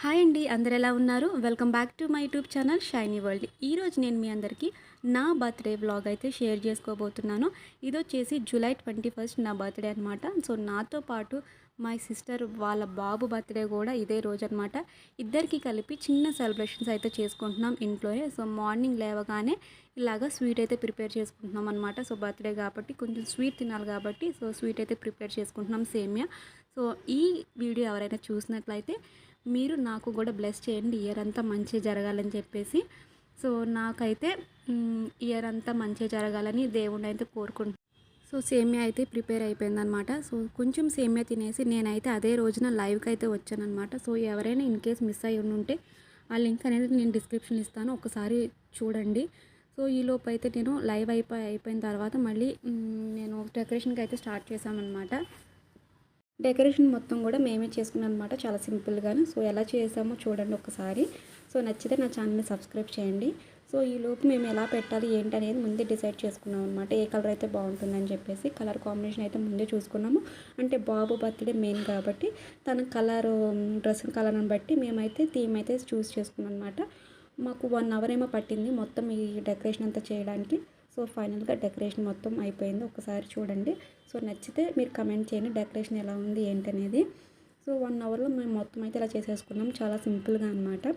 Hi అండి, అందరు ఎలా ఉన్నారు? Welcome back to my YouTube channel shiny world. ఈరోజు నేను మీ అందరికీ నా బర్త్డే వ్లాగ్ అయితే షేర్ చేసుకోబోతున్నాను. ఇది వచ్చేసి జూలై 21 నా బర్త్డే అనమాట. సో నాతో పాటు మై సిస్టర్ వాళ్ళ బాబు బర్త్డే కూడా ఇదే రోజు అనమాట. ఇద్దరికి కలిపి చిన్న సెలబ్రేషన్స్ అయితే చేసుకుంటున్నాం ఇంట్లోనే. సో మార్నింగ్ లేవగానే ఇలాగా స్వీట్ అయితే ప్రిపేర్ చేసుకుంటున్నాం అనమాట. సో బర్త్డే కాబట్టి కొంచెం స్వీట్ తినాలి కాబట్టి సో స్వీట్ అయితే ప్రిపేర్ చేసుకుంటున్నాం, సేమియా. సో ఈ వీడియో ఎవరైనా చూసినట్లయితే మీరు నాకు కూడా బ్లెస్ చేయండి, ఇయర్ అంతా మంచి జరగాలని చెప్పేసి. సో నాకైతే ఇయర్ అంతా మంచి జరగాలని దేవుడిని అయితే కోరుకుంటున్నాను. సో సేమియా అయితే ప్రిపేర్ అయిపోయిందనమాట. సో కొంచెం సేమియా తినేసి నేనైతే అదే రోజున లైవ్కి అయితే వచ్చానమాట. సో ఎవరైనా ఇన్ కేస్ మిస్ అయ్యి ఉంటే ఆ లింక్ అనేది నేను డిస్క్రిప్షన్ ఇస్తాను, ఒకసారి చూడండి. సో ఈలోపు అయితే నేను లైవ్ అయిపోయిన తర్వాత మళ్ళీ నేను డెకరేషన్కి అయితే స్టార్ట్ చేశామన్నమాట. డెకరేషన్ మొత్తం కూడా మేమే చేసుకున్నాం అనమాట, చాలా సింపుల్గాను. సో ఎలా చేసామో చూడండి ఒకసారి. సో నచ్చితే నా ఛానల్ని సబ్స్క్రైబ్ చేయండి. సో ఈలోపు మేము ఎలా పెట్టాలి ఏంటి అనేది ముందే డిసైడ్ చేసుకున్నాం అనమాట. ఏ కలర్ అయితే బాగుంటుందని చెప్పేసి కలర్ కాంబినేషన్ అయితే ముందే చూసుకున్నాము. అంటే బాబు బర్త్డే మెయిన్ కాబట్టి తన కలర్, డ్రెస్ కలర్ని బట్టి మేమైతే థీమ్ అయితే చూస్ చేసుకున్నాం అనమాట. మాకు 1 అవర్ ఏమో పట్టింది మొత్తం ఈ డెకరేషన్ అంతా చేయడానికి. సో ఫైనల్గా డెకరేషన్ మొత్తం అయిపోయింది, ఒకసారి చూడండి. సో నచ్చితే మీరు కమెంట్ చేయండి డెకరేషన్ ఎలా ఉంది ఏంటనేది. సో 1 అవర్లో మేము మొత్తం అయితే ఇలా చేసేసుకున్నాం, చాలా సింపుల్గా అనమాట.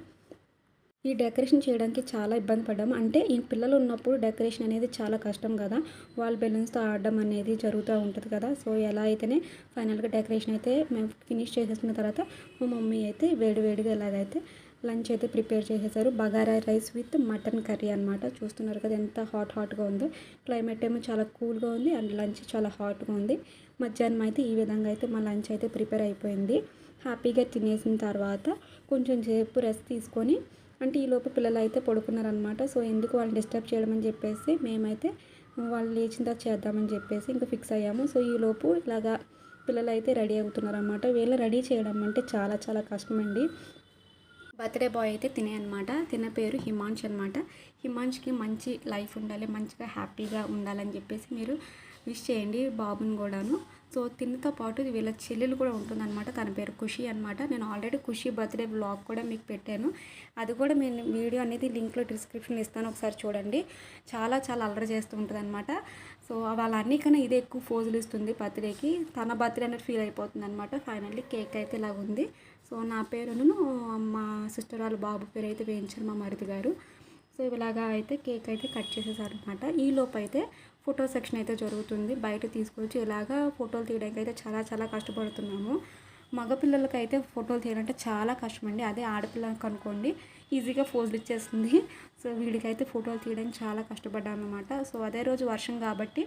ఈ డెకరేషన్ చేయడానికి చాలా ఇబ్బంది పడ్డాము. అంటే ఈ పిల్లలు ఉన్నప్పుడు డెకరేషన్ అనేది చాలా కష్టం కదా, వాల్ బెలూన్స్తో ఆడడం అనేది జరుగుతూ ఉంటుంది కదా. సో ఎలా అయితేనే ఫైనల్గా డెకరేషన్ అయితే మేము ఫినిష్ చేసేసుకున్న తర్వాత మా మమ్మీ అయితే వేడివేడిగా ఎలాగైతే లంచ్ అయితే ప్రిపేర్ చేసేసారు. Bagara rice with mutton curry అనమాట. చూస్తున్నారు కదా ఎంత హాట్గా ఉందో. క్లైమేట్ ఏమో చాలా కూల్గా ఉంది అండ్ లంచ్ చాలా హాట్గా ఉంది. మధ్యాహ్నం అయితే ఈ విధంగా అయితే మా లంచ్ అయితే ప్రిపేర్ అయిపోయింది. హ్యాపీగా తినేసిన తర్వాత కొంచెం సేపు రెస్ట్ తీసుకొని, అంటే ఈలోపు పిల్లలు అయితే పడుకున్నారనమాట. సో ఎందుకు వాళ్ళని డిస్టర్బ్ చేయడం అని చెప్పేసి మేమైతే వాళ్ళు లేచిన తర్వాత చేద్దామని చెప్పేసి ఇంకా ఫిక్స్ అయ్యాము. సో ఈలోపు ఇలాగా పిల్లలు అయితే రెడీ అవుతున్నారన్నమాట. వీళ్ళు రెడీ చేయడం అంటే చాలా చాలా కష్టమండి. బర్త్డే బాయ్ అయితే తినే అనమాట. తిన పేరు హిమాంష్ అనమాట. హిమాంష్కి మంచి లైఫ్ ఉండాలి, మంచిగా హ్యాపీగా ఉండాలని చెప్పేసి మీరు విష్ చేయండి బాబుని కూడాను. సో తిన్నతో పాటు వీళ్ళ చెల్లెలు కూడా ఉంటుందన్నమాట, తన పేరు ఖుషి అనమాట. నేను ఆల్రెడీ ఖుషి బర్త్డే వ్లాగ్ కూడా మీకు పెట్టాను, అది కూడా నేను వీడియో అనేది లింక్లో డిస్క్రిప్షన్లో ఇస్తాను, ఒకసారి చూడండి. చాలా చాలా అల్లరి చేస్తూ ఉంటుంది అనమాట. సో వాళ్ళ అన్నికన్నా ఇదే ఎక్కువ ఫోజులు ఇస్తుంది బర్త్డేకి, తన బర్త్డే అనేది ఫీల్ అయిపోతుంది అనమాట. ఫైనల్లీ కేక్ అయితే ఇలా ఉంది. సో నా పేరును మా సిస్టర్ వాళ్ళ బాబు పేరు అయితే వేయించారు మా మరిది గారు. సో ఇలాగా అయితే కేక్ అయితే కట్ చేసేసారు అనమాట. ఈలోపు అయితే ఫోటో సెక్షన్ అయితే జరుగుతుంది. బయట తీసుకొచ్చి ఇలాగా ఫోటోలు తీయడానికి అయితే చాలా చాలా కష్టపడుతున్నాము. మగపిల్లలకైతే ఫోటోలు తీయాలంటే చాలా కష్టమండి. అదే ఆడపిల్లలకు అనుకోండి ఈజీగా ఫోజులు ఇచ్చేస్తుంది. సో వీడికైతే ఫోటోలు తీయడానికి చాలా కష్టపడ్డాను అనమాట. సో అదే రోజు వర్షం కాబట్టి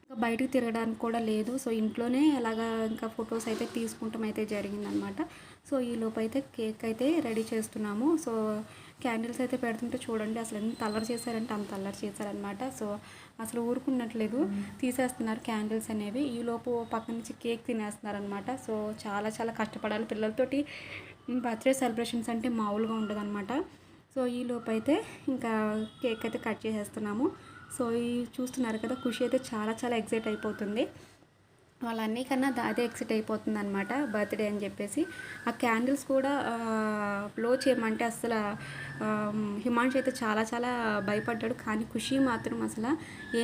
ఇంకా బయటకు తిరగడానికి కూడా లేదు. సో ఇంట్లోనే అలాగా ఇంకా ఫొటోస్ అయితే తీసుకుంటాం అయితే జరిగిందనమాట. సో ఈలోపు అయితే కేక్ అయితే రెడీ చేస్తున్నాము. సో క్యాండిల్స్ అయితే పెడుతుంటే చూడండి అసలు ఎంత అల్లరి చేశారంటే అంత అల్లరి చేశారనమాట. సో అసలు ఊరుకున్నట్లేదు, తీసేస్తున్నారు క్యాండిల్స్ అనేవి. ఈలోపు పక్క నుంచి కేక్ తినేస్తున్నారనమాట. సో చాలా చాలా కష్టపడాలి పిల్లలతోటి. బర్త్డే సెలబ్రేషన్స్ అంటే మామూలుగా ఉండదు అనమాట. సో ఈలోపు అయితే ఇంకా కేక్ అయితే కట్ చేసేస్తున్నాము. సో ఈ చూస్తున్నారు కదా, ఖుషి అయితే చాలా చాలా ఎక్సైట్ అయిపోతుంది. వాళ్ళన్నీ కన్నా అదే ఎక్సైట్ అయిపోతుంది అనమాట బర్త్డే అని చెప్పేసి. ఆ క్యాండిల్స్ కూడా బ్లో చేయమంటే అసలు హిమాంష్ అయితే చాలా చాలా భయపడ్డాడు, కానీ ఖుషి మాత్రం అసలు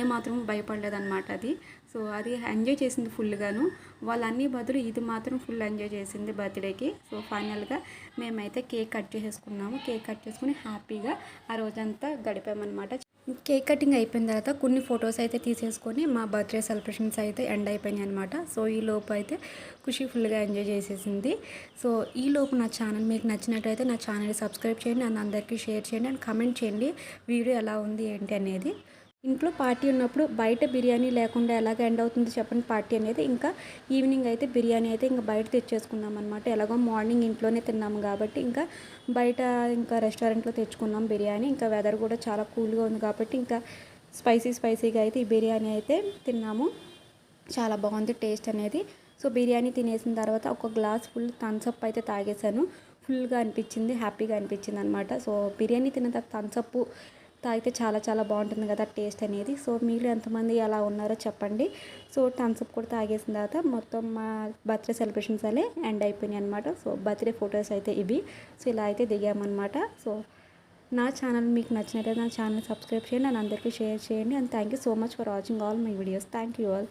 ఏమాత్రం భయపడలేదన్నమాట అది. సో అది ఎంజాయ్ చేసింది ఫుల్గాను. వాళ్ళన్నీ బదులు ఇది మాత్రం ఫుల్ ఎంజాయ్ చేసింది బర్త్డేకి. సో ఫైనల్గా మేమైతే కేక్ కట్ చేసేసుకున్నాము. కేక్ కట్ చేసుకుని హ్యాపీగా ఆ రోజంతా గడిపామన్నమాట. కేక్ కటింగ్ అయిపోయిన తర్వాత కొన్ని ఫొటోస్ అయితే తీసేసుకొని మా బర్త్డే సెలబ్రేషన్స్ అయితే ఎండ్ అయిపోయినాయి అనమాట. సో ఈ లోపు అయితే ఖుషి ఫుల్గా ఎంజాయ్ చేసేసింది. సో ఈ లోపు నా ఛానల్ మీకు నచ్చినట్టయితే నా ఛానల్ని సబ్స్క్రైబ్ చేయండి అండ్ అందరికీ షేర్ చేయండి అండ్ కమెంట్ చేయండి వీడియో ఎలా ఉంది ఏంటి అనేది. ఇంట్లో పార్టీ ఉన్నప్పుడు బయట బిర్యానీ లేకుండా ఎలాగ ఎండ్ అవుతుంది చెప్పండి పార్టీ అనేది. ఇంకా ఈవినింగ్ అయితే బిర్యానీ అయితే ఇంకా బయట తెచ్చేసుకున్నాం అనమాట. ఎలాగో మార్నింగ్ ఇంట్లోనే తిన్నాము కాబట్టి ఇంకా బయట ఇంకా రెస్టారెంట్లో తెచ్చుకున్నాం బిర్యానీ. ఇంకా వెదర్ కూడా చాలా కూల్గా ఉంది కాబట్టి ఇంకా స్పైసీగా అయితే ఈ బిర్యానీ అయితే తిన్నాము. చాలా బాగుంది టేస్ట్ అనేది. సో బిర్యానీ తినేసిన తర్వాత ఒక గ్లాస్ ఫుల్ థమ్స్అప్ అయితే తాగేశాను. ఫుల్గా అనిపించింది, హ్యాపీగా అనిపించింది అనమాట. సో బిర్యానీ తిన్న తర్వాత థమ్స్అప్ తాగితే చాలా చాలా బాగుంటుంది కదా టేస్ట్ అనేది. సో మీరు ఎంతమంది అలా ఉన్నారో చెప్పండి. సో థమ్స్అప్ కూడా తాగేసిన తర్వాత మొత్తం మా బర్త్డే సెలబ్రేషన్స్ అలా ఎండ్ అయిపోయినాయి అనమాట. సో బర్త్డే ఫొటోస్ అయితే ఇవి. సో ఇలా అయితే దిగామన్నమాట. సో నా ఛానల్ మీకు నచ్చినట్లయితే నా ఛానల్ సబ్స్క్రైబ్ చేయండి అండ్ అందరికీ షేర్ చేయండి. And thank you so much for watching all my videos. Thank you all.